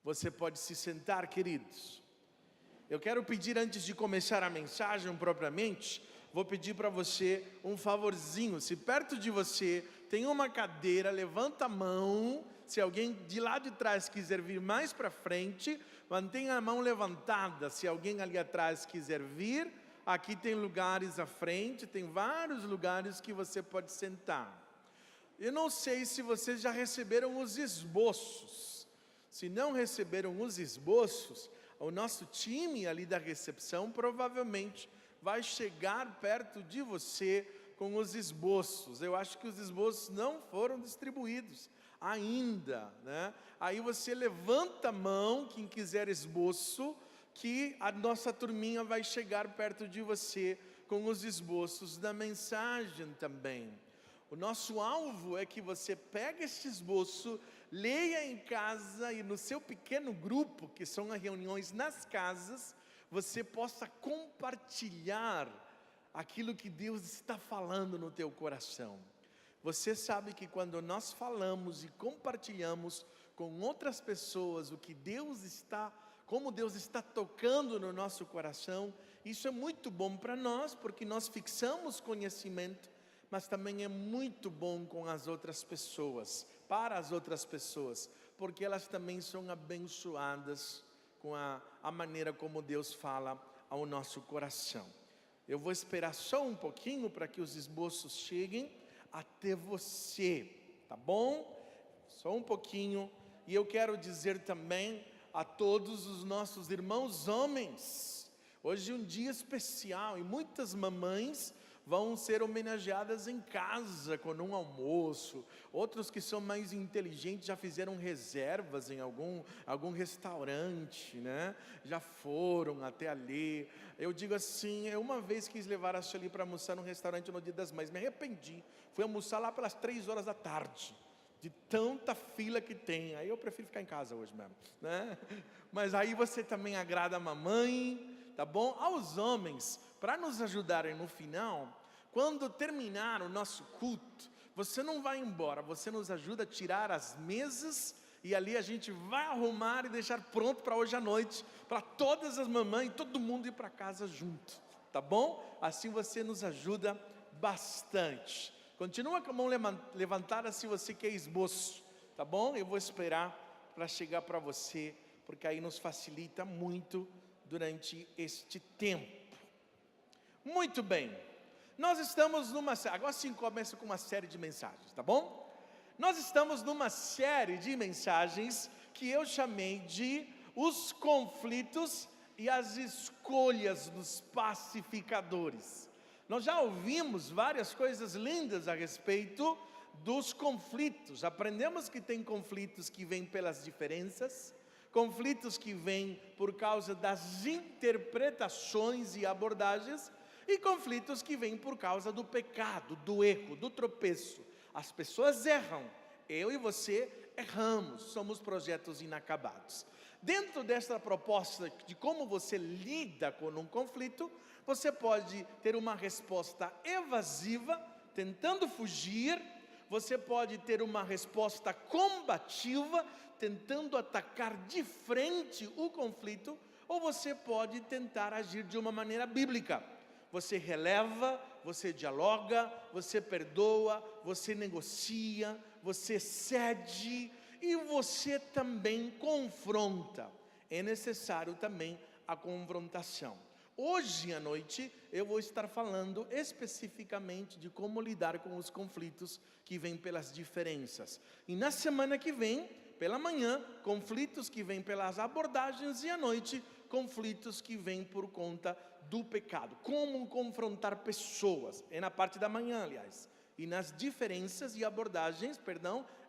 Você pode se sentar, queridos. Eu quero pedir, antes de começar a mensagem propriamente, vou pedir para você um favorzinho. Se perto de você tem uma cadeira, levanta a mão. Se alguém de lá de trás quiser vir mais para frente, mantenha a mão levantada. Se alguém ali atrás quiser vir, aqui tem lugares à frente, tem vários lugares que você pode sentar. Eu não sei se vocês já receberam os esboços. Se não receberam os esboços, o nosso time ali da recepção provavelmente vai chegar perto de você com os esboços. Eu acho que os esboços não foram distribuídos ainda, né? Aí você levanta a mão, quem quiser esboço, que a nossa turminha vai chegar perto de você com os esboços da mensagem também. O nosso alvo é que você pegue este esboço, leia em casa e no seu pequeno grupo, que são as reuniões nas casas, você possa compartilhar aquilo que Deus está falando no teu coração. Você sabe que quando nós falamos e compartilhamos com outras pessoas o que Deus está, como Deus está tocando no nosso coração, isso é muito bom para nós, porque nós fixamos conhecimento, mas também é muito bom com as outras pessoas, para as outras pessoas, porque elas também são abençoadas com a maneira como Deus fala ao nosso coração. Eu vou esperar só um pouquinho para que os esboços cheguem até você, tá bom? Só um pouquinho. E eu quero dizer também a todos os nossos irmãos homens, hoje é um dia especial e muitas mamães vão ser homenageadas em casa com um almoço. Outros que são mais inteligentes já fizeram reservas em algum restaurante, né? Já foram até ali. Eu digo assim, eu uma vez quis levar a Shelly para almoçar num restaurante no Dia das Mães, me arrependi. Fui almoçar lá pelas 3 horas da tarde, de tanta fila que tem. Aí eu prefiro ficar em casa hoje mesmo, né? Mas aí você também agrada a mamãe, tá bom? Aos homens, para nos ajudarem no final, quando terminar o nosso culto, você não vai embora, você nos ajuda a tirar as mesas, e ali a gente vai arrumar e deixar pronto para hoje à noite, para todas as mamães, todo mundo ir para casa junto, tá bom? Assim você nos ajuda bastante. Continua com a mão levantada se você quer esboço, tá bom? Eu vou esperar para chegar para você, porque aí nos facilita muito durante este tempo. Muito bem, nós estamos agora sim começa com uma série de mensagens, tá bom? Nós estamos numa série de mensagens que eu chamei de os conflitos e as escolhas dos pacificadores. Nós já ouvimos várias coisas lindas a respeito dos conflitos. Aprendemos que tem conflitos que vêm pelas diferenças, conflitos que vêm por causa das interpretações e abordagens, e conflitos que vêm por causa do pecado, do erro, do tropeço. As pessoas erram, eu e você erramos, somos projetos inacabados. Dentro dessa proposta de como você lida com um conflito, você pode ter uma resposta evasiva, tentando fugir. Você pode ter uma resposta combativa, tentando atacar de frente o conflito, ou você pode tentar agir de uma maneira bíblica. Você releva, você dialoga, você perdoa, você negocia, você cede e você também confronta. É necessário também a confrontação. Hoje à noite eu vou estar falando especificamente de como lidar com os conflitos que vêm pelas diferenças. E na semana que vem, pela manhã, conflitos que vêm pelas abordagens, e à noite, conflitos que vêm por conta do pecado. Como confrontar pessoas, é na parte da manhã, aliás. E nas diferenças e abordagens,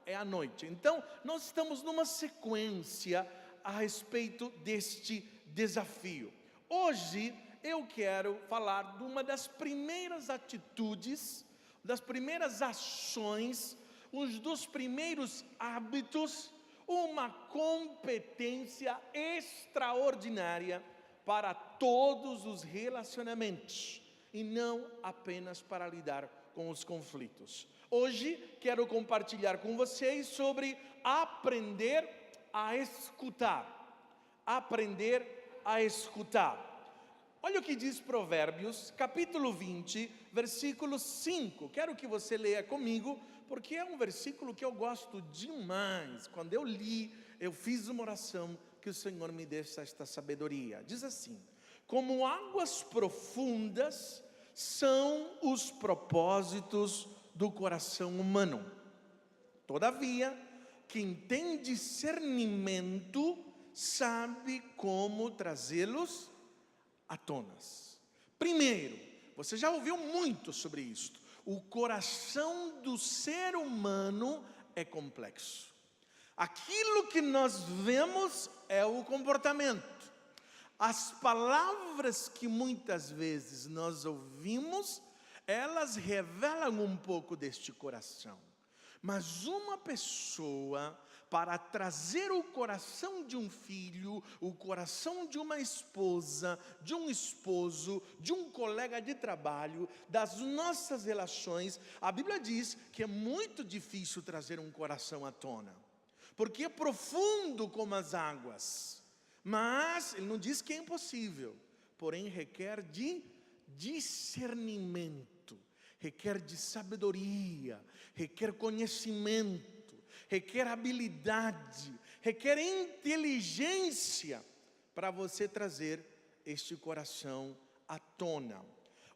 é à noite. Então, nós estamos numa sequência a respeito deste desafio. Hoje, eu quero falar de uma das primeiras atitudes, das primeiras ações, um dos primeiros hábitos, uma competência extraordinária para todos os relacionamentos, e não apenas para lidar com os conflitos. Hoje quero compartilhar com vocês sobre aprender a escutar. Aprender a escutar. Olha o que diz Provérbios, capítulo 20, versículo 5. Quero que você leia comigo, porque é um versículo que eu gosto demais. Quando eu li, eu fiz uma oração que o Senhor me desse esta sabedoria. Diz assim: como águas profundas são os propósitos do coração humano. Todavia, quem tem discernimento sabe como trazê-los à tona. Primeiro, você já ouviu muito sobre isto. O coração do ser humano é complexo. Aquilo que nós vemos é o comportamento. As palavras que muitas vezes nós ouvimos, elas revelam um pouco deste coração. Mas uma pessoa, para trazer o coração de um filho, o coração de uma esposa, de um esposo, de um colega de trabalho, das nossas relações, a Bíblia diz que é muito difícil trazer um coração à tona, porque é profundo como as águas. Mas ele não diz que é impossível, porém requer de discernimento, requer de sabedoria, requer conhecimento, requer habilidade, requer inteligência para você trazer este coração à tona.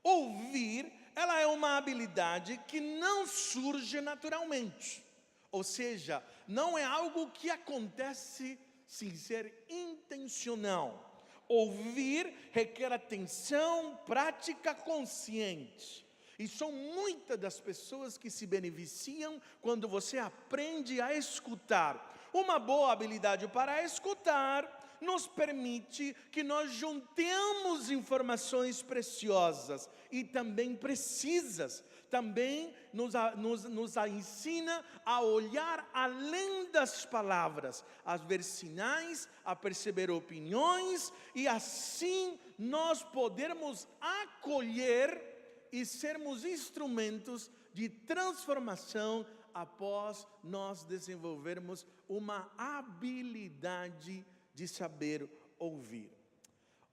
Ouvir, ela é uma habilidade que não surge naturalmente, ou seja, não é algo que acontece sem ser intencional. Ouvir requer atenção, prática consciente. E são muitas das pessoas que se beneficiam quando você aprende a escutar. Uma boa habilidade para escutar nos permite que nós juntemos informações preciosas e também precisas. Também nos ensina a olhar além das palavras, a ver sinais, a perceber opiniões, e assim nós podermos acolher e sermos instrumentos de transformação após nós desenvolvermos uma habilidade de saber ouvir.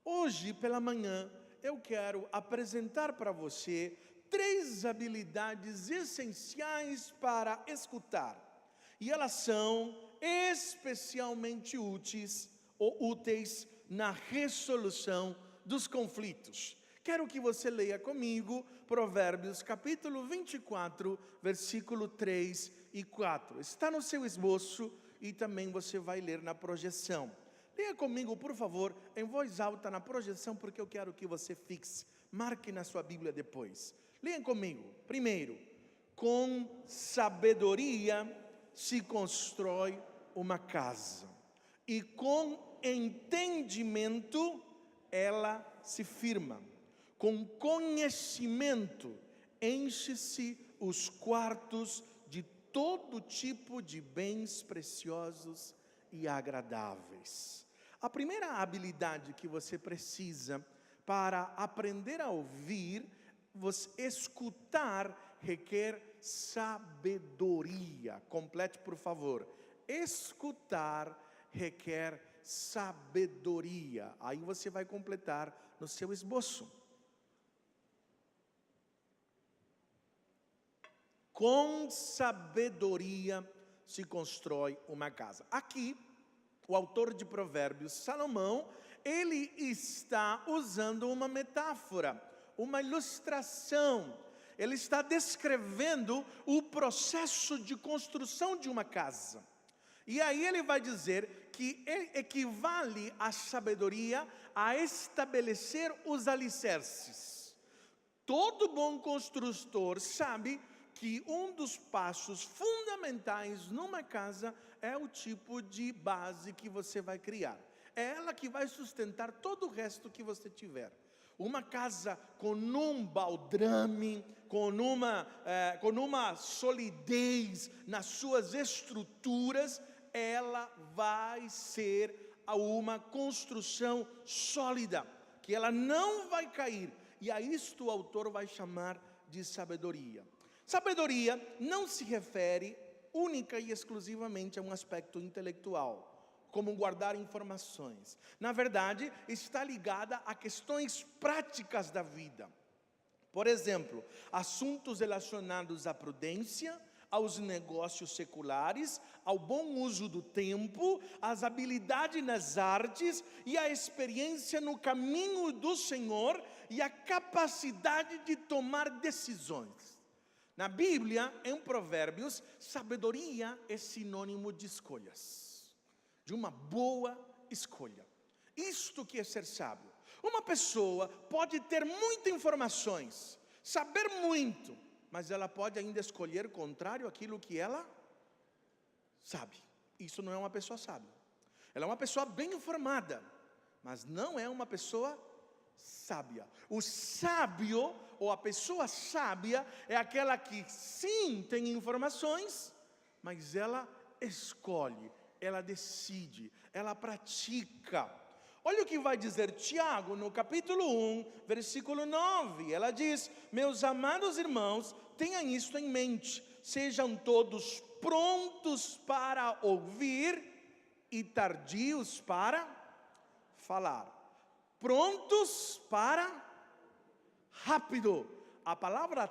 Hoje pela manhã eu quero apresentar para você 3 habilidades essenciais para escutar. E elas são especialmente úteis na resolução dos conflitos. Quero que você leia comigo Provérbios capítulo 24, versículo 3 e 4. Está no seu esboço e também você vai ler na projeção. Leia comigo, por favor, em voz alta na projeção, porque eu quero que você fixe. Marque na sua Bíblia depois. Leia comigo. Primeiro, com sabedoria se constrói uma casa, e com entendimento ela se firma. Com conhecimento enche-se os quartos de todo tipo de bens preciosos e agradáveis. A primeira habilidade que você precisa para aprender a ouvir, escutar, requer sabedoria. Complete, por favor. Escutar requer sabedoria. Aí você vai completar no seu esboço. Com sabedoria se constrói uma casa. Aqui, o autor de Provérbios, Salomão, ele está usando uma metáfora, uma ilustração. Ele está descrevendo o processo de construção de uma casa. E aí ele vai dizer que equivale a sabedoria a estabelecer os alicerces. Todo bom construtor sabe que um dos passos fundamentais numa casa é o tipo de base que você vai criar. É ela que vai sustentar todo o resto que você tiver. Uma casa com um baldrame, com uma solidez nas suas estruturas, ela vai ser uma construção sólida, que ela não vai cair. E a isto o autor vai chamar de sabedoria. Sabedoria não se refere única e exclusivamente a um aspecto intelectual. como guardar informações. Na verdade, está ligada a questões práticas da vida. Por exemplo, assuntos relacionados à prudência, aos negócios seculares, ao bom uso do tempo, às habilidades nas artes e à experiência no caminho do Senhor e a capacidade de tomar decisões. Na Bíblia, em Provérbios, sabedoria é sinônimo de escolhas, de uma boa escolha. Isto que é ser sábio. Uma pessoa pode ter muitas informações, saber muito, mas ela pode ainda escolher contrário àquilo que ela sabe. Isso não é uma pessoa sábia. Ela é uma pessoa bem informada, mas não é uma pessoa sábia. O sábio, ou a pessoa sábia, é aquela que sim tem informações, mas ela escolhe, ela decide, ela pratica. Olha o que vai dizer Tiago no capítulo 1, versículo 9. Ela diz: meus amados irmãos, tenham isto em mente, sejam todos prontos para ouvir e tardios para falar. Prontos para rápido. A palavra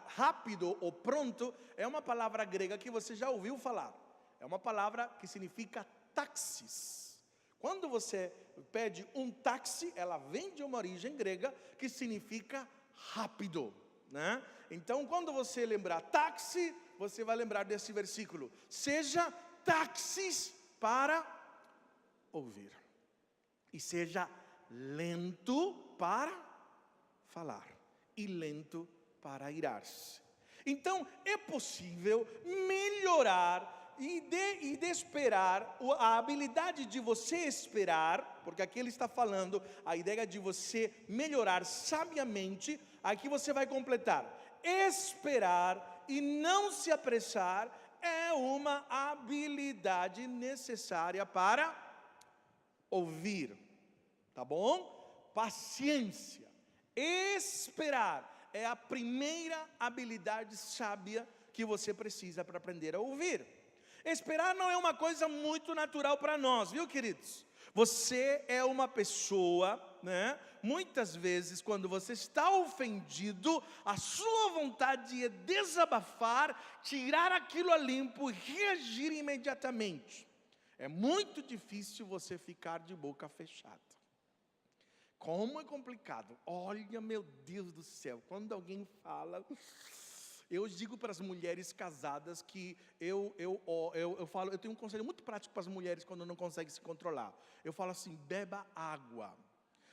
rápido ou pronto é uma palavra grega que você já ouviu falar. É uma palavra que significa táxis. Quando você pede um táxi, ela vem de uma origem grega que significa rápido, né? Então, quando você lembrar táxi, você vai lembrar desse versículo: seja táxis para ouvir e seja lento para falar e lento para irar-se. Então, é possível melhorar e de esperar, a habilidade de você esperar, porque aqui ele está falando, a ideia de você melhorar sabiamente. Aqui você vai completar: esperar e não se apressar é uma habilidade necessária para ouvir, tá bom? Paciência, esperar é a primeira habilidade sábia que você precisa para aprender a ouvir. Esperar não é uma coisa muito natural para nós, viu, queridos? Você é uma pessoa, né? Muitas vezes, quando você está ofendido, a sua vontade é desabafar, tirar aquilo a limpo, reagir imediatamente. É muito difícil você ficar de boca fechada. Como é complicado. Olha, meu Deus do céu, quando alguém fala... Eu digo para as mulheres casadas que eu tenho um conselho muito prático para as mulheres quando não conseguem se controlar. Eu falo assim: beba água.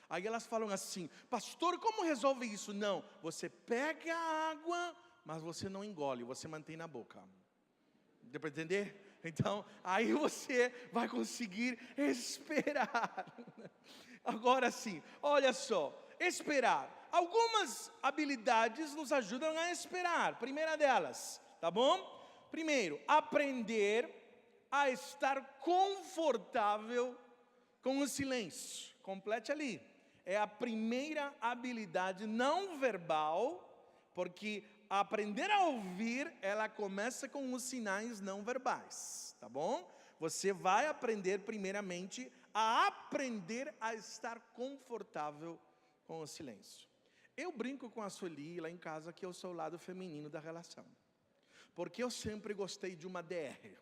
Aí elas falam assim: pastor, como resolve isso? Não, você pega a água, mas você não engole, você mantém na boca. Deu para entender? Então, aí você vai conseguir esperar. Agora sim, olha só, esperar. Algumas habilidades nos ajudam a esperar. Primeira delas, tá bom? Primeiro, aprender a estar confortável com o silêncio. Complete ali. É a primeira habilidade não verbal, porque aprender a ouvir, ela começa com os sinais não verbais, tá bom? Você vai aprender primeiramente a aprender a estar confortável com o silêncio. Eu brinco com a Sueli lá em casa que eu sou o lado feminino da relação, porque eu sempre gostei de uma DR,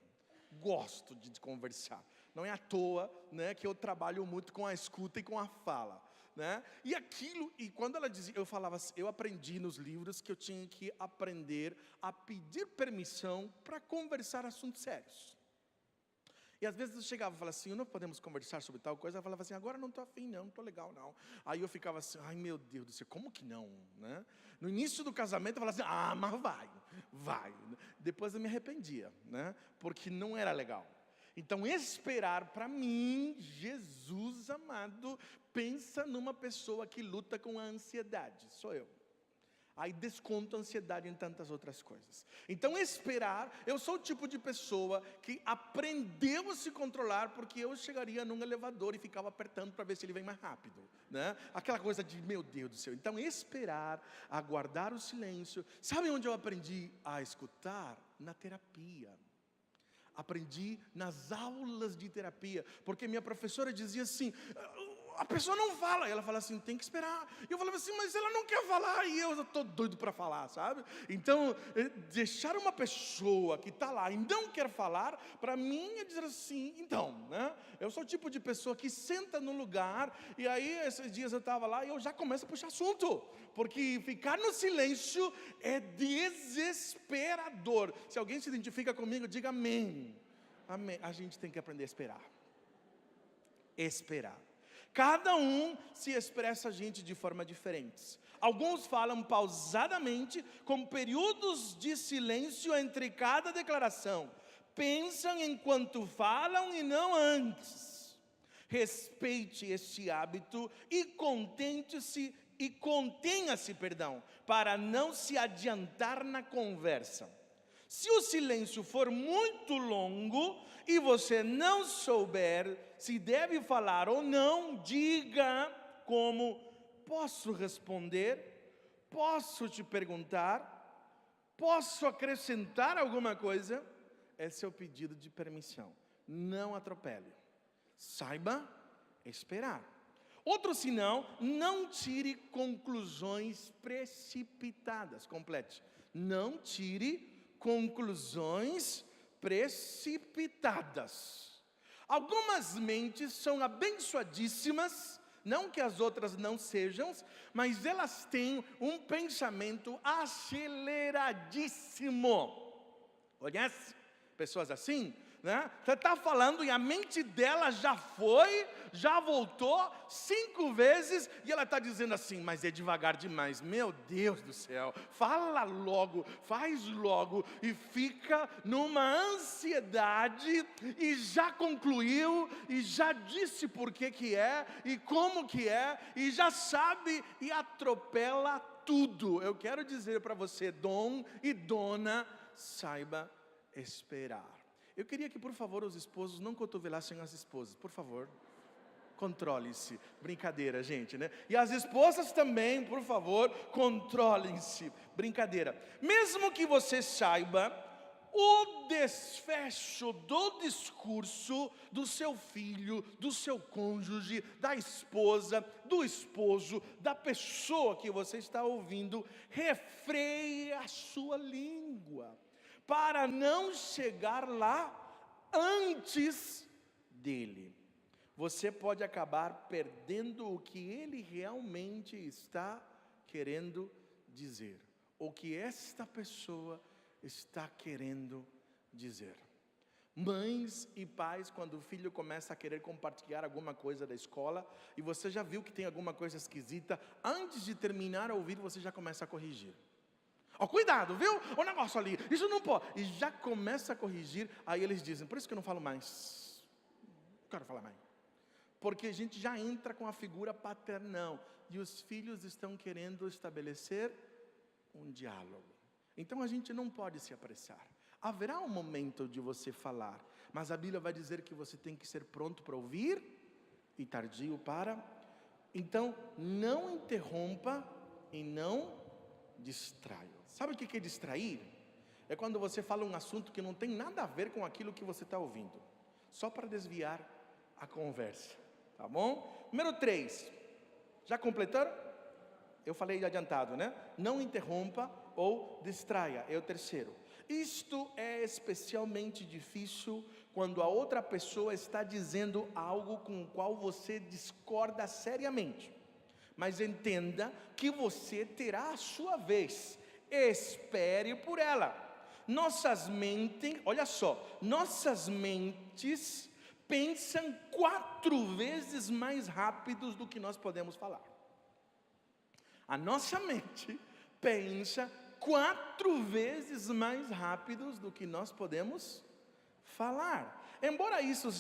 gosto de conversar. Não é à toa, né, que eu trabalho muito com a escuta e com a fala, né? E quando ela dizia, eu falava assim, eu aprendi nos livros que eu tinha que aprender a pedir permissão para conversar assuntos sérios. E às vezes eu chegava e falava assim: não podemos conversar sobre tal coisa. Ela falava assim: agora não estou afim não estou legal não. Aí eu ficava assim: ai meu Deus do céu, como que não? Né? No início do casamento eu falava assim: mas vai. Depois eu me arrependia, né? Porque não era legal. Então esperar, para mim, Jesus amado, pensa numa pessoa que luta com a ansiedade, sou eu. Aí desconto a ansiedade em tantas outras coisas. Então esperar, eu sou o tipo de pessoa que aprendeu a se controlar, porque eu chegaria num elevador e ficava apertando para ver se ele vem mais rápido, né? Aquela coisa de, meu Deus do céu. Então esperar, aguardar o silêncio. Sabe onde eu aprendi a escutar? Na terapia. Aprendi nas aulas de terapia, porque minha professora dizia assim: a pessoa não fala, e ela fala assim, tem que esperar. E eu falava assim, mas ela não quer falar, e eu estou doido para falar, sabe? Então, deixar uma pessoa que está lá e não quer falar, para mim é dizer assim, então, né? Eu sou o tipo de pessoa que senta no lugar, e aí esses dias eu estava lá e eu já começo a puxar assunto, porque ficar no silêncio é desesperador. Se alguém se identifica comigo, diga amém. Amém. A gente tem que aprender a esperar. Esperar. Cada um se expressa a gente de forma diferente. Alguns falam pausadamente, com períodos de silêncio entre cada declaração. Pensam enquanto falam e não antes. Respeite este hábito e contenha-se, para não se adiantar na conversa. Se o silêncio for muito longo e você não souber se deve falar ou não, diga como: posso responder? Posso te perguntar? Posso acrescentar alguma coisa? Esse é o pedido de permissão. Não atropele. Saiba esperar. Outro sinal: não tire conclusões precipitadas. Complete. Não tire conclusões precipitadas. Algumas mentes são abençoadíssimas, não que as outras não sejam, mas elas têm um pensamento aceleradíssimo. Conhece pessoas assim? Né? Você está falando e a mente dela já foi, já voltou 5 vezes e ela está dizendo assim, mas é devagar demais. Meu Deus do céu, fala logo, faz logo, e fica numa ansiedade e já concluiu e já disse por que é e como que é e já sabe e atropela tudo. Eu quero dizer para você, dom e dona, saiba esperar. Eu queria que, por favor, os esposos não cotovelassem as esposas, por favor. Controle-se. Brincadeira, gente, né? E as esposas também, por favor, controlem-se. Brincadeira. Mesmo que você saiba o desfecho do discurso do seu filho, do seu cônjuge, da esposa, do esposo, da pessoa que você está ouvindo, refreie a sua língua, para não chegar lá antes dele. Você pode acabar perdendo o que ele realmente está querendo dizer, o que esta pessoa está querendo dizer. Mães e pais, quando o filho começa a querer compartilhar alguma coisa da escola, e você já viu que tem alguma coisa esquisita, antes de terminar a ouvir, você já começa a corrigir. Oh, cuidado, viu? O negócio ali, isso não pode. E já começa a corrigir. Aí eles dizem, por isso que eu não falo mais. Não quero falar mais. Porque a gente já entra com a figura paternal. E os filhos estão querendo estabelecer um diálogo. Então a gente não pode se apressar. Haverá um momento de você falar. Mas a Bíblia vai dizer que você tem que ser pronto para ouvir e tardio para. Então, não interrompa e não distraia. Sabe o que é distrair? É quando você fala um assunto que não tem nada a ver com aquilo que você está ouvindo, só para desviar a conversa, tá bom? Número 3, já completaram? Eu falei adiantado, né? Não interrompa ou distraia, é o terceiro. Isto é especialmente difícil quando a outra pessoa está dizendo algo com o qual você discorda seriamente. Mas entenda que você terá a sua vez. Espere por ela. Nossas mentes, olha só, nossas mentes pensam 4 vezes mais rápidos do que nós podemos falar. A nossa mente pensa 4 vezes mais rápidos do que nós podemos falar. Embora isso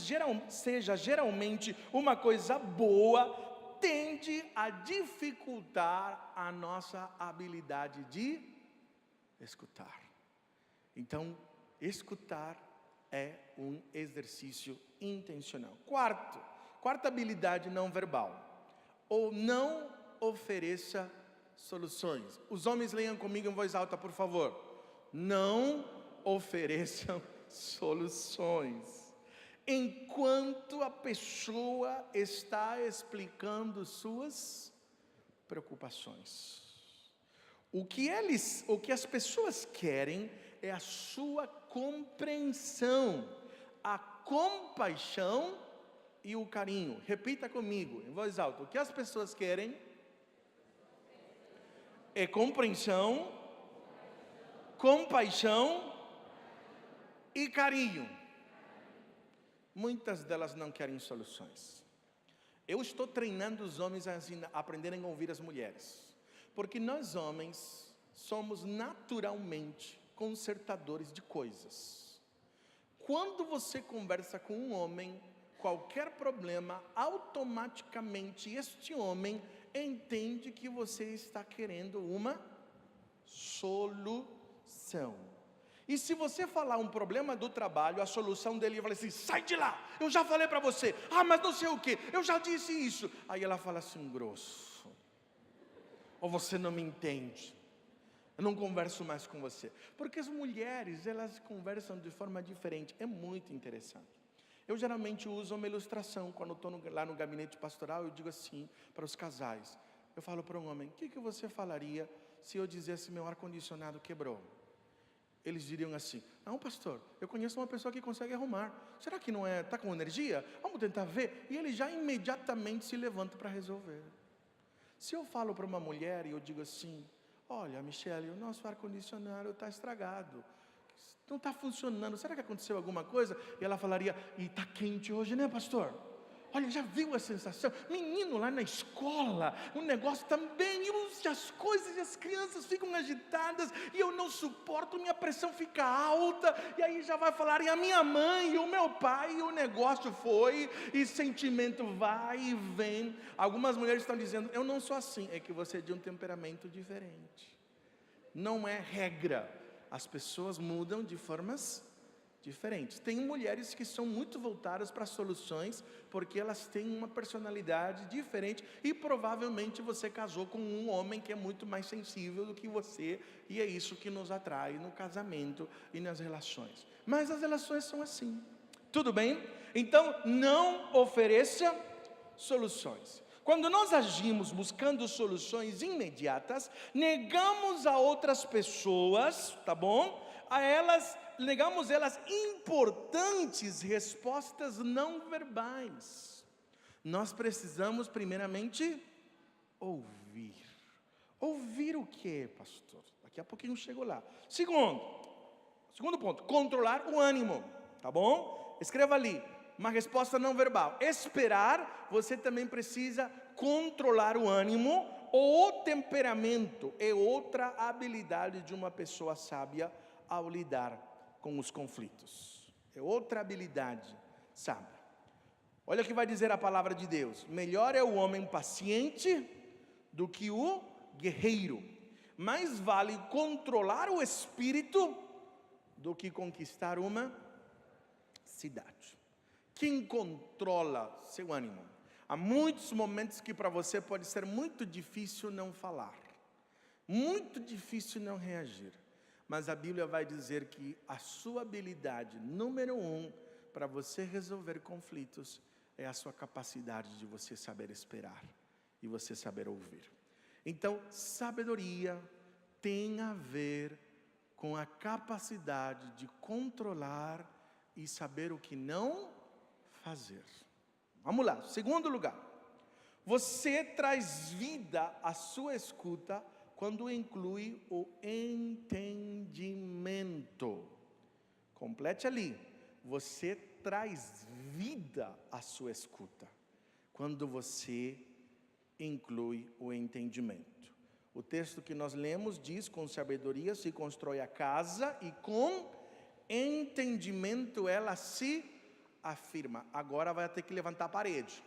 seja geralmente uma coisa boa, tende a dificultar a nossa habilidade de escutar. Então, escutar é um exercício intencional. Quarta habilidade não verbal. Ou não ofereça soluções. Os homens leiam comigo em voz alta, por favor. Não ofereçam soluções, enquanto a pessoa está explicando suas preocupações. O que as pessoas querem é a sua compreensão, a compaixão e o carinho. Repita comigo, em voz alta. O que as pessoas querem é compreensão, compaixão e carinho. Muitas delas não querem soluções. Eu estou treinando os homens a aprenderem a ouvir as mulheres, porque nós homens somos naturalmente consertadores de coisas. Quando você conversa com um homem, qualquer problema, automaticamente este homem entende que você está querendo uma solução. E se você falar um problema do trabalho, a solução dele vai assim: sai de lá, eu já falei para você, mas não sei o que, eu já disse isso. Aí ela fala assim, grosso, ou você não me entende, eu não converso mais com você. Porque as mulheres, elas conversam de forma diferente, é muito interessante. Eu geralmente uso uma ilustração, quando estou lá no gabinete pastoral, eu digo assim para os casais. Eu falo para um homem, o que você falaria se eu dissesse meu ar-condicionado quebrou? Eles diriam assim, não pastor, eu conheço uma pessoa que consegue arrumar. Será que não está com energia? Vamos tentar ver. E ele já imediatamente se levanta para resolver. Se eu falo para uma mulher e eu digo assim, olha Michele, o nosso ar-condicionado está estragado, não está funcionando, será que aconteceu alguma coisa? E ela falaria, e está quente hoje, né pastor? Olha, já viu a sensação? Menino lá na escola, o negócio também, as coisas e as crianças ficam agitadas, e eu não suporto, minha pressão fica alta, e aí já vai falar, e a minha mãe, e o meu pai, e o negócio foi, e sentimento vai e vem. Algumas mulheres estão dizendo, eu não sou assim, é que você é de um temperamento diferente. Não é regra, as pessoas mudam de formas diferentes. Tem mulheres que são muito voltadas para soluções, porque elas têm uma personalidade diferente, e provavelmente você casou com um homem que é muito mais sensível do que você, e é isso que nos atrai no casamento e nas relações. Mas as relações são assim, tudo bem? Então não ofereça soluções. Quando nós agimos buscando soluções imediatas, negamos a outras pessoas, tá bom? Negamos elas importantes respostas não verbais. Nós precisamos primeiramente ouvir. Ouvir o que, pastor? Daqui a pouquinho eu chego lá. Segundo ponto, controlar o ânimo, tá bom? Escreva ali, uma resposta não verbal. Esperar, você também precisa controlar o ânimo. O temperamento é outra habilidade de uma pessoa sábia ao lidar com os conflitos. É outra habilidade sábia. Olha o que vai dizer a palavra de Deus. Melhor é o homem paciente do que o guerreiro. Mais vale controlar o espírito do que conquistar uma cidade. Quem controla seu ânimo? Há muitos momentos que para você pode ser muito difícil não falar, muito difícil não reagir. Mas a Bíblia vai dizer que a sua habilidade número 1 para você resolver conflitos é a sua capacidade de você saber esperar e você saber ouvir. Então, sabedoria tem a ver com a capacidade de controlar e saber o que não fazer. Vamos lá, segundo lugar. Você traz vida à sua escuta quando inclui o entendimento. Complete ali. Você traz vida à sua escuta quando você inclui o entendimento. O texto que nós lemos diz, com sabedoria se constrói a casa e com entendimento ela se afirma. Agora vai ter que levantar a parede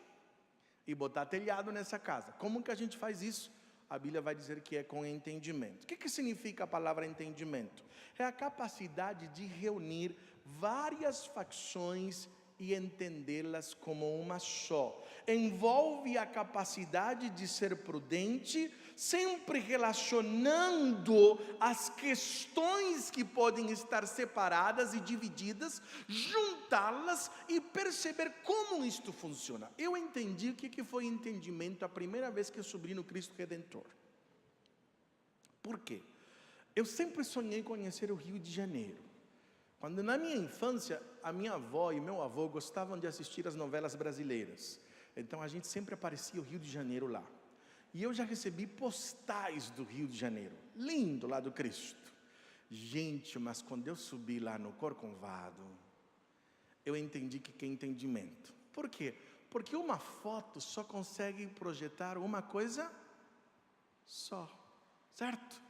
e botar telhado nessa casa. Como que a gente faz isso? A Bíblia vai dizer que é com entendimento. O que significa a palavra entendimento? É a capacidade de reunir várias facções e entendê-las como uma só. Envolve a capacidade de ser prudente, sempre relacionando as questões que podem estar separadas e divididas, juntá-las e perceber como isto funciona. Eu entendi o que foi entendimento a primeira vez que eu subi no Cristo Redentor. Por quê? Eu sempre sonhei conhecer o Rio de Janeiro. Quando na minha infância, a minha avó e meu avô gostavam de assistir as novelas brasileiras. Então a gente sempre aparecia o Rio de Janeiro lá. E eu já recebi postais do Rio de Janeiro. Lindo lá do Cristo. Gente, mas quando eu subi lá no Corcovado, eu entendi que é entendimento. Por quê? Porque uma foto só consegue projetar uma coisa só. Certo?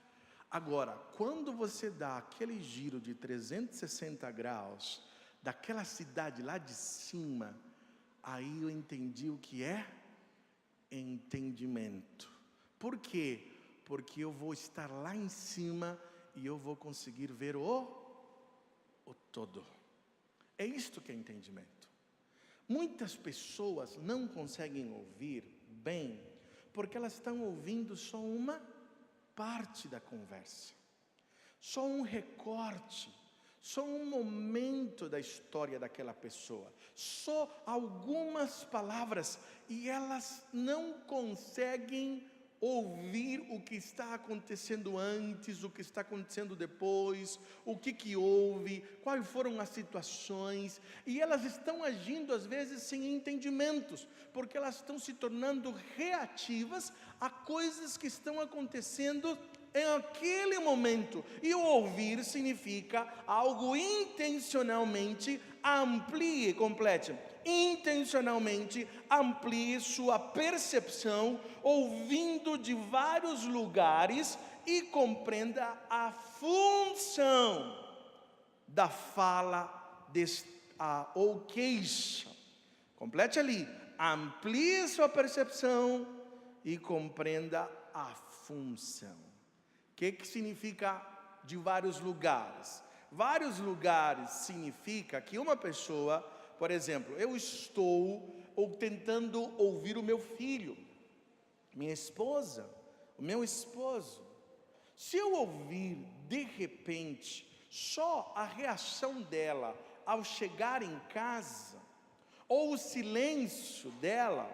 Agora, quando você dá aquele giro de 360 graus, daquela cidade lá de cima, aí eu entendi o que é entendimento. Por quê? Porque eu vou estar lá em cima e eu vou conseguir ver o todo. É isto que é entendimento. Muitas pessoas não conseguem ouvir bem, porque elas estão ouvindo só uma parte da conversa, só um recorte, só um momento da história daquela pessoa, só algumas palavras, e elas não conseguem ouvir o que está acontecendo antes, o que está acontecendo depois, o que houve, quais foram as situações, e elas estão agindo às vezes sem entendimentos, porque elas estão se tornando reativas a coisas que estão acontecendo em aquele momento. E o ouvir significa algo intencionalmente amplie, complete. Intencionalmente amplie sua percepção, ouvindo de vários lugares e compreenda a função da fala ou queixa. Complete ali. Amplie sua percepção e compreenda a função. O que significa de vários lugares? Vários lugares significa que uma pessoa, por exemplo, eu estou tentando ouvir o meu filho, minha esposa, o meu esposo. Se eu ouvir de repente só a reação dela ao chegar em casa, ou o silêncio dela,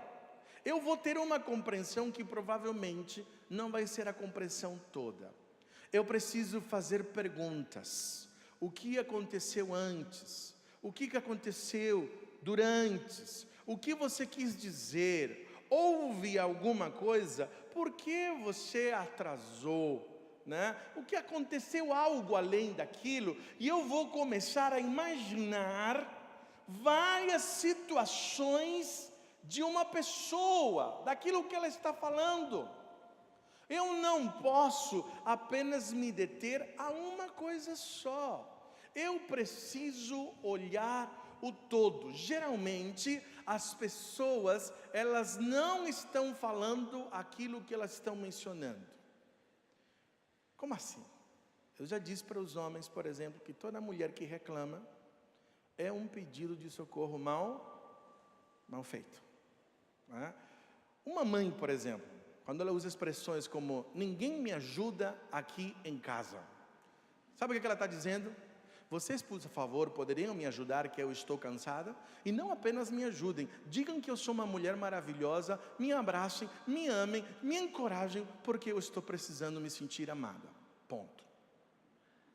eu vou ter uma compreensão que provavelmente não vai ser a compreensão toda. Eu preciso fazer perguntas. O que aconteceu antes? O que aconteceu durante? O que você quis dizer? Houve alguma coisa? Por que você atrasou? Né? O que aconteceu algo além daquilo? E eu vou começar a imaginar várias situações de uma pessoa, daquilo que ela está falando. Eu não posso apenas me deter a uma coisa só. Eu preciso olhar o todo. Geralmente, as pessoas, elas não estão falando aquilo que elas estão mencionando. Como assim? Eu já disse para os homens, por exemplo, que toda mulher que reclama é um pedido de socorro mal feito. Né? Uma mãe, por exemplo, quando ela usa expressões como ninguém me ajuda aqui em casa, sabe o que ela está dizendo? Vocês, por favor, poderiam me ajudar que eu estou cansada? E não apenas me ajudem, digam que eu sou uma mulher maravilhosa, me abracem, me amem, me encorajem, porque eu estou precisando me sentir amada. Ponto.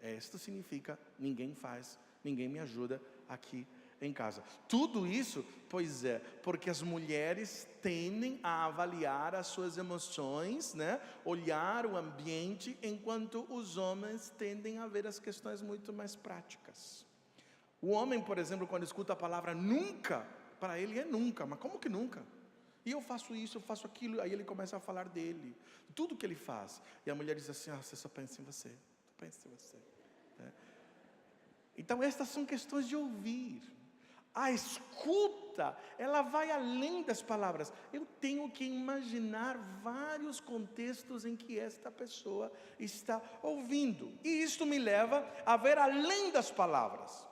Isto significa ninguém faz, ninguém me ajuda aqui em casa. Tudo isso, pois é, porque as mulheres tendem a avaliar as suas emoções, né? Olhar o ambiente, enquanto os homens tendem a ver as questões muito mais práticas. O homem, por exemplo, quando escuta a palavra nunca, para ele é nunca, mas como que nunca? E eu faço isso, eu faço aquilo, aí ele começa a falar dele, tudo que ele faz. E a mulher diz assim, você só pensa em você, só pensa em você. Então estas são questões de ouvir. A escuta, ela vai além das palavras. Eu tenho que imaginar vários contextos em que esta pessoa está ouvindo. E isto me leva a ver além das palavras.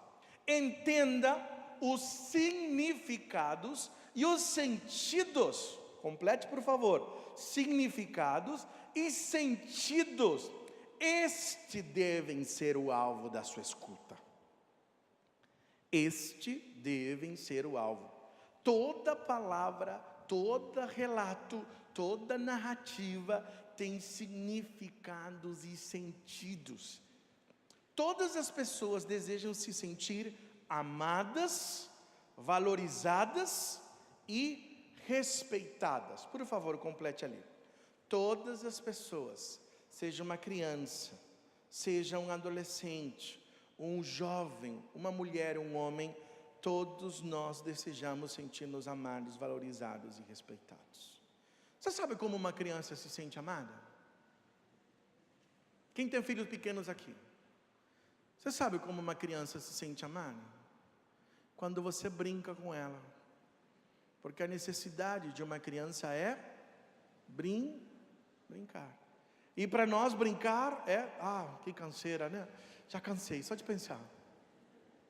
Entenda os significados e os sentidos. Complete, por favor. Significados e sentidos. Este devem ser o alvo da sua escuta. Este devem ser o alvo. Toda palavra, todo relato, toda narrativa tem significados e sentidos. Todas as pessoas desejam se sentir amadas, valorizadas e respeitadas. Por favor, complete ali. Todas as pessoas, seja uma criança, seja um adolescente, um jovem, uma mulher, um homem, todos nós desejamos sentir-nos amados, valorizados e respeitados. Você sabe como uma criança se sente amada? Quem tem filhos pequenos aqui? Você sabe como uma criança se sente amada? Quando você brinca com ela. Porque a necessidade de uma criança é brincar. E para nós brincar é, que canseira, né? Já cansei, só de pensar.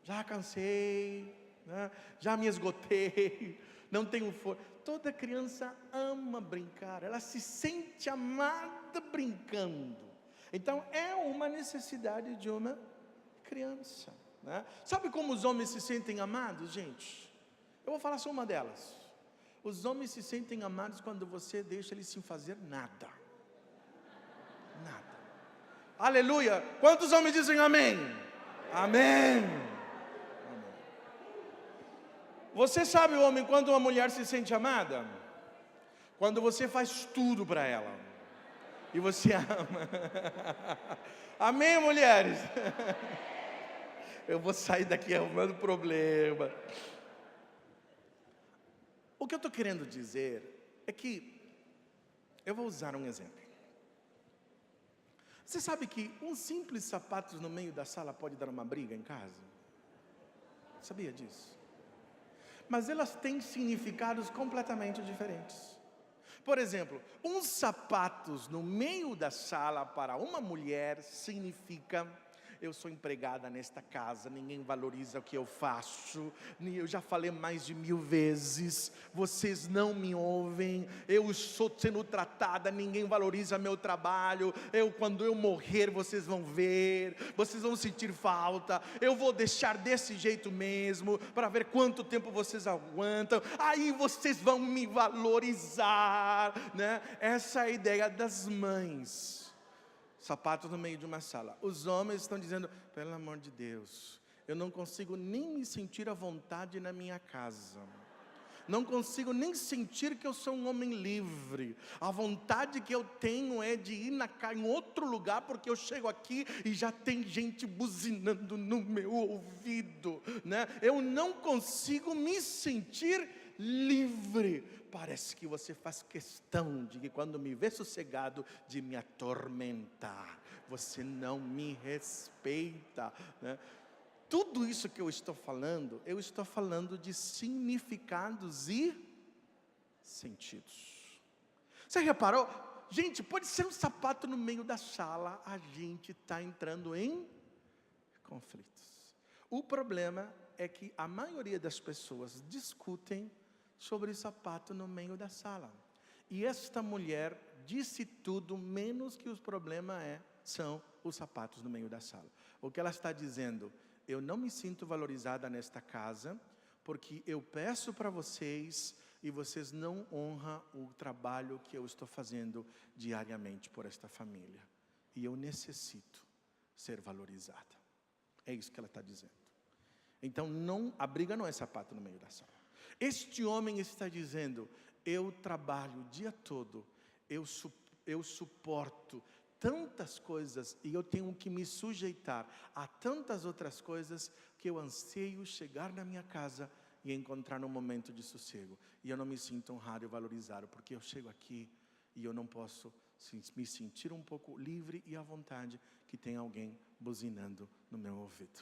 Já cansei, né? Já me esgotei, não tenho força. Toda criança ama brincar, ela se sente amada brincando. Então é uma necessidade de uma criança, né? Sabe como os homens se sentem amados, gente? Eu vou falar só uma delas. Os homens se sentem amados quando você deixa eles sem fazer nada. Nada. Aleluia! Quantos homens dizem amém? Amém. Você sabe, homem, quando uma mulher se sente amada? Quando você faz tudo para ela. E você ama. Amém, mulheres? Eu vou sair daqui arrumando problema. O que eu estou querendo dizer é que, eu vou usar um exemplo. Você sabe que um simples sapato no meio da sala pode dar uma briga em casa? Sabia disso? Mas elas têm significados completamente diferentes. Por exemplo, uns sapatos no meio da sala para uma mulher significa: eu sou empregada nesta casa, ninguém valoriza o que eu faço, eu já falei mais de 1000 vezes, vocês não me ouvem, eu estou sendo tratada, ninguém valoriza meu trabalho, quando eu morrer vocês vão ver, vocês vão sentir falta, eu vou deixar desse jeito mesmo, para ver quanto tempo vocês aguentam, aí vocês vão me valorizar, né? Essa é a ideia das mães. Sapatos no meio de uma sala. Os homens estão dizendo: pelo amor de Deus, eu não consigo nem me sentir à vontade na minha casa. Não consigo nem sentir que eu sou um homem livre. A vontade que eu tenho é de ir em outro lugar, porque eu chego aqui e já tem gente buzinando no meu ouvido, né? Eu não consigo me sentir livre. Parece que você faz questão de que quando me vê sossegado, de me atormentar. Você não me respeita, né? Tudo isso que eu estou falando de significados e sentidos. Você reparou? Gente, pode ser um sapato no meio da sala, a gente está entrando em conflitos. O problema é que a maioria das pessoas discutem sobre o sapato no meio da sala. E esta mulher disse tudo, menos que os problemas são os sapatos no meio da sala. O que ela está dizendo: eu não me sinto valorizada nesta casa, porque eu peço para vocês e vocês não honram o trabalho que eu estou fazendo diariamente por esta família. E eu necessito ser valorizada. É isso que ela está dizendo. Então a briga não é sapato no meio da sala. Este homem está dizendo: eu trabalho o dia todo, eu suporto tantas coisas e eu tenho que me sujeitar a tantas outras coisas que eu anseio chegar na minha casa e encontrar um momento de sossego. E eu não me sinto honrado e valorizado, porque eu chego aqui e eu não posso me sentir um pouco livre e à vontade que tem alguém buzinando no meu ouvido.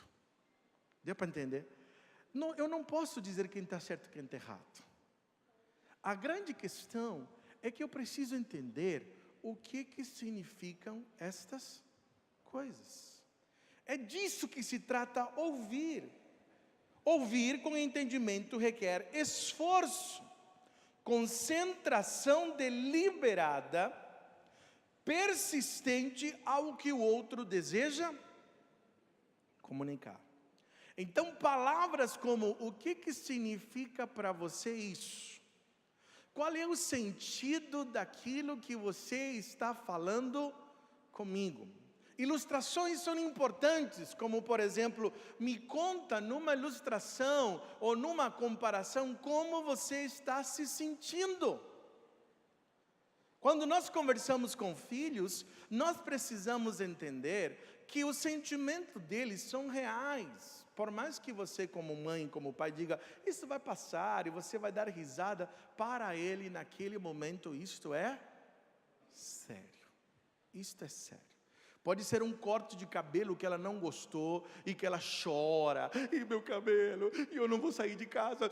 Deu para entender? Não, eu não posso dizer quem está certo e quem está errado. A grande questão é que eu preciso entender o que significam estas coisas. É disso que se trata ouvir. Ouvir com entendimento requer esforço, concentração deliberada, persistente ao que o outro deseja comunicar. Então, palavras como: o que significa para você isso? Qual é o sentido daquilo que você está falando comigo? Ilustrações são importantes, como por exemplo, me conta numa ilustração ou numa comparação como você está se sentindo. Quando nós conversamos com filhos, nós precisamos entender que os sentimentos deles são reais. Por mais que você, como mãe, como pai, diga: isso vai passar, e você vai dar risada, para ele naquele momento isto é sério. Isto é sério. Pode ser um corte de cabelo que ela não gostou e que ela chora: e meu cabelo, e eu não vou sair de casa,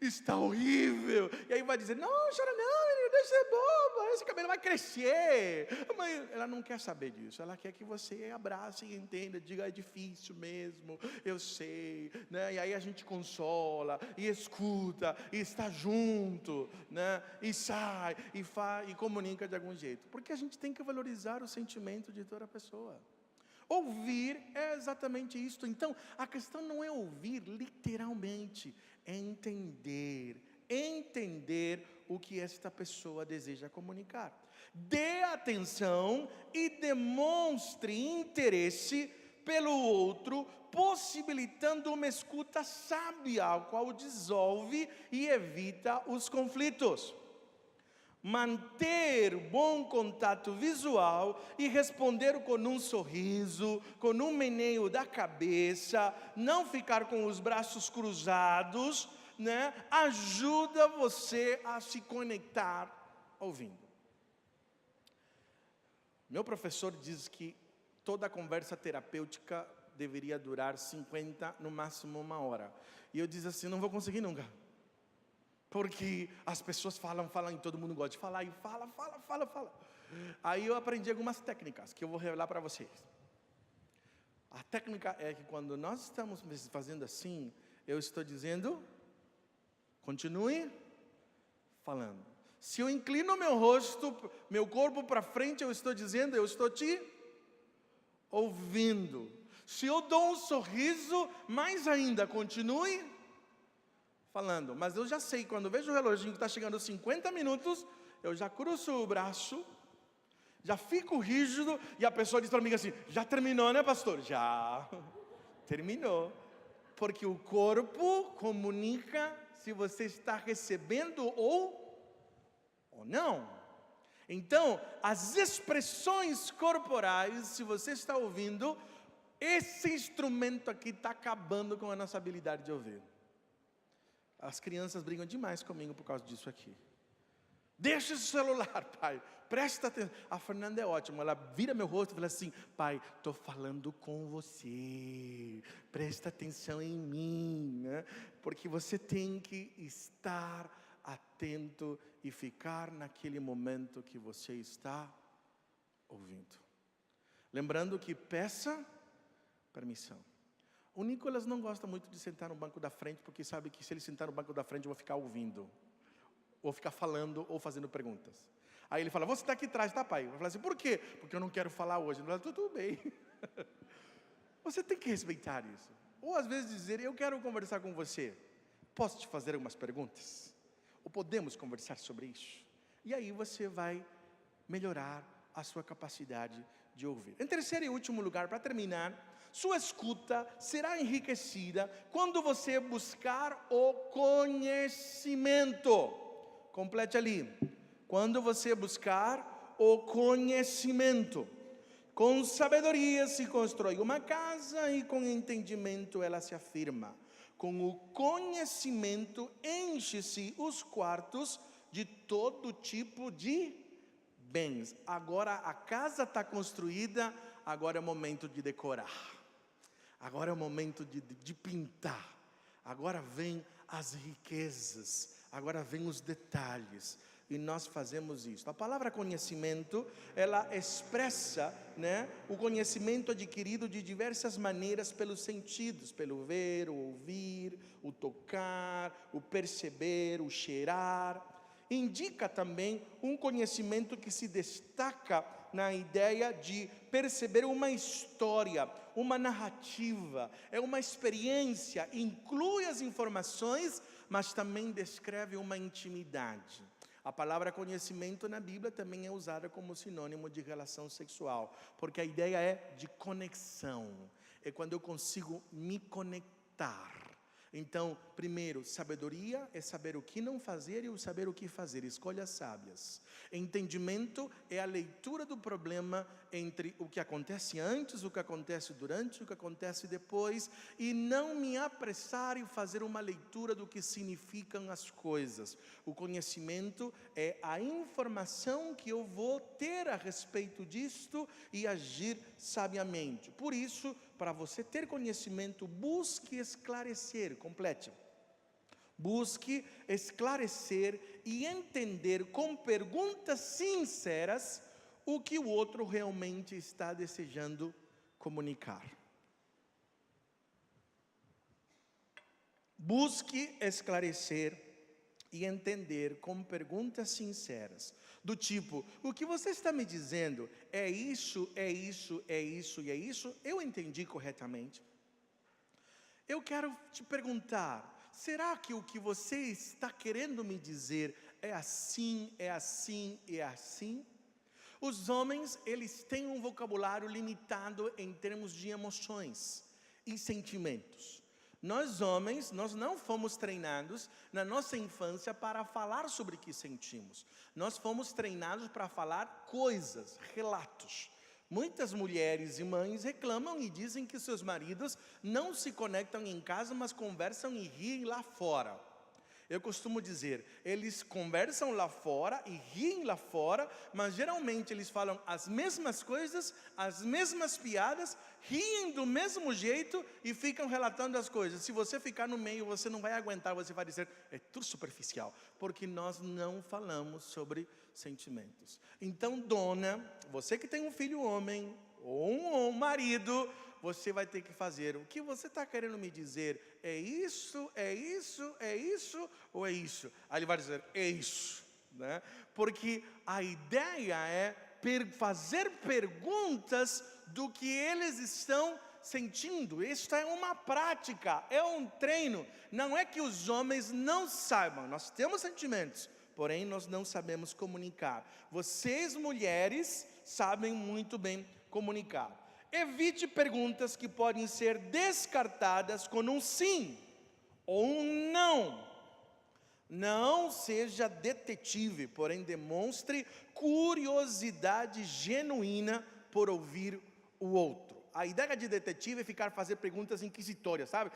está horrível. E aí vai dizer: não, chora não, menino, deixa ser boba, esse cabelo vai crescer. Mas ela não quer saber disso, ela quer que você abrace e entenda, diga: é difícil mesmo, eu sei, né? E aí a gente consola, e escuta, e está junto, né? E sai, e comunica de algum jeito, porque a gente tem que valorizar o sentimento de toda pessoa. Ouvir é exatamente isso. Então, a questão não é ouvir literalmente, é entender o que esta pessoa deseja comunicar. Dê atenção e demonstre interesse pelo outro, possibilitando uma escuta sábia, a qual dissolve e evita os conflitos. Manter bom contato visual e responder com um sorriso, com um meneio da cabeça, não ficar com os braços cruzados, né? Ajuda você a se conectar ouvindo. Meu professor diz que toda conversa terapêutica deveria durar 50, no máximo 1 hora. E eu disse assim: não vou conseguir nunca. Porque as pessoas falam e todo mundo gosta de falar, e fala. Aí eu aprendi algumas técnicas que eu vou revelar para vocês. A técnica é que quando nós estamos fazendo assim, eu estou dizendo: continue falando. Se eu inclino meu rosto, meu corpo para frente, eu estou dizendo: eu estou te ouvindo. Se eu dou um sorriso, mais ainda, continue falando. Mas eu já sei, quando vejo o reloginho que está chegando aos 50 minutos, eu já cruzo o braço, já fico rígido, e a pessoa diz para mim assim: já terminou, né, pastor? Já terminou. Porque o corpo comunica se você está recebendo ou não. Então, as expressões corporais, se você está ouvindo, esse instrumento aqui está acabando com a nossa habilidade de ouvir. As crianças brigam demais comigo por causa disso aqui. Deixa esse celular, pai, presta atenção. A Fernanda é ótima, ela vira meu rosto e fala assim: pai, estou falando com você, presta atenção em mim, né? Porque você tem que estar atento e ficar naquele momento que você está ouvindo. Lembrando que peça permissão. O Nicolas não gosta muito de sentar no banco da frente, porque sabe que se ele sentar no banco da frente eu vou ficar ouvindo, ou ficar falando, ou fazendo perguntas. Aí ele fala: você está aqui atrás, tá, pai? Eu falo assim: por quê? Porque eu não quero falar hoje. Ele fala: tudo bem. Você tem que respeitar isso. Ou às vezes dizer: eu quero conversar com você, posso te fazer algumas perguntas? Ou podemos conversar sobre isso? E aí você vai melhorar a sua capacidade de ouvir. Em terceiro e último lugar, para terminar, sua escuta será enriquecida quando você buscar o conhecimento. Complete ali. Quando você buscar o conhecimento. Com sabedoria se constrói uma casa, e com entendimento ela se afirma. Com o conhecimento enche-se os quartos de todo tipo de bens. Agora a casa está construída, agora é o momento de decorar. Agora é o momento de pintar. Agora vem as riquezas, Agora vem os detalhes. E nós fazemos isso. A palavra conhecimento, ela expressa, o conhecimento adquirido de diversas maneiras pelos sentidos, pelo ver, o ouvir, o tocar, o perceber, o cheirar. Indica também um conhecimento que se destaca na ideia de perceber uma história, uma narrativa, é uma experiência, inclui as informações, mas também descreve uma intimidade. A palavra conhecimento na Bíblia também é usada como sinônimo de relação sexual, porque a ideia é de conexão, é quando eu consigo me conectar. Então, primeiro, sabedoria é saber o que não fazer e saber o que fazer, escolhas sábias. Entendimento é a leitura do problema entre o que acontece antes, o que acontece durante, o que acontece depois, e não me apressar em fazer uma leitura do que significam as coisas. O conhecimento é a informação que eu vou ter a respeito disto e agir sabiamente. Por isso, para você ter conhecimento, busque esclarecer, complete. Busque esclarecer e entender com perguntas sinceras o que o outro realmente está desejando comunicar. Busque esclarecer e entender com perguntas sinceras, do tipo, o que você está me dizendo é isso, é isso, é isso e é isso? Eu entendi corretamente? Eu quero te perguntar, será que o que você está querendo me dizer é assim, é assim e é assim? Os homens, eles têm um vocabulário limitado em termos de emoções e sentimentos. Nós homens, nós não fomos treinados na nossa infância para falar sobre o que sentimos. Nós fomos treinados para falar coisas, relatos. Muitas mulheres e mães reclamam e dizem que seus maridos não se conectam em casa, mas conversam e riem lá fora. Eu costumo dizer, eles conversam lá fora e riem lá fora, mas geralmente eles falam as mesmas coisas, as mesmas piadas, riem do mesmo jeito e ficam relatando as coisas. Se você ficar no meio, você não vai aguentar, você vai dizer, é tudo superficial, porque nós não falamos sobre sentimentos. Então, dona, você que tem um filho homem, ou um marido, você vai ter que fazer, o que você está querendo me dizer, é isso, é isso, é isso, ou é isso? Aí ele vai dizer, é isso, Porque a ideia é fazer perguntas do que eles estão sentindo. Isso é uma prática, é um treino. Não é que os homens não saibam, nós temos sentimentos, porém nós não sabemos comunicar. Vocês, mulheres, sabem muito bem comunicar. Evite perguntas que podem ser descartadas com um sim ou um não. Não seja detetive, porém demonstre curiosidade genuína por ouvir o outro. A ideia de detetive é fazer perguntas inquisitórias, sabe?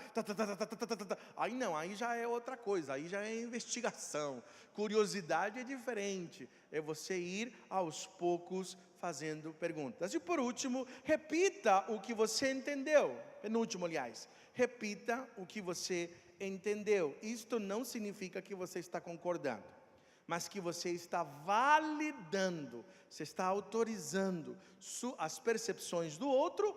Aí não, aí já é outra coisa, aí já é investigação. Curiosidade é diferente, é você ir aos poucos fazendo perguntas. E por último, repita o que você entendeu. Penúltimo, aliás, repita o que você entendeu. Isto não significa que você está concordando, mas que você está validando, você está autorizando as percepções do outro,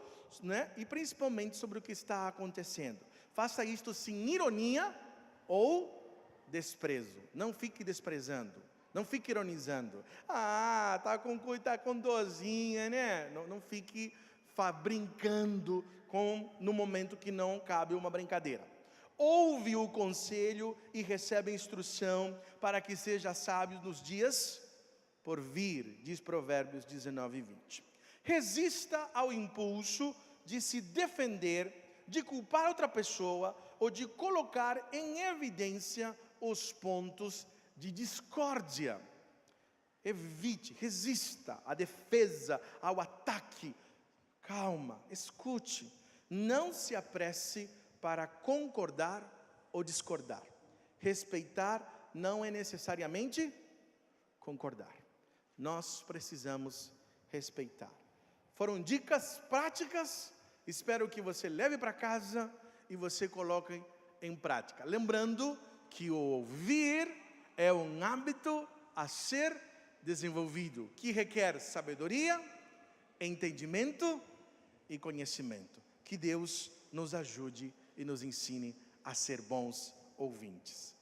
e principalmente sobre o que está acontecendo. Faça isto sem ironia ou desprezo. Não fique desprezando. Não fique ironizando. Tá com dorzinha, Não fique brincando no momento que não cabe uma brincadeira. Ouve o conselho e recebe a instrução para que seja sábio nos dias por vir, diz Provérbios 19:20. Resista ao impulso de se defender, de culpar outra pessoa ou de colocar em evidência os pontos de discórdia. Evite, resista à defesa, ao ataque. Calma, escute. Não se apresse para concordar ou discordar. Respeitar não é necessariamente concordar. Nós precisamos respeitar. Foram dicas práticas, espero que você leve para casa e você coloque em prática. Lembrando que o ouvir é um hábito a ser desenvolvido, que requer sabedoria, entendimento e conhecimento. Que Deus nos ajude e nos ensine a ser bons ouvintes.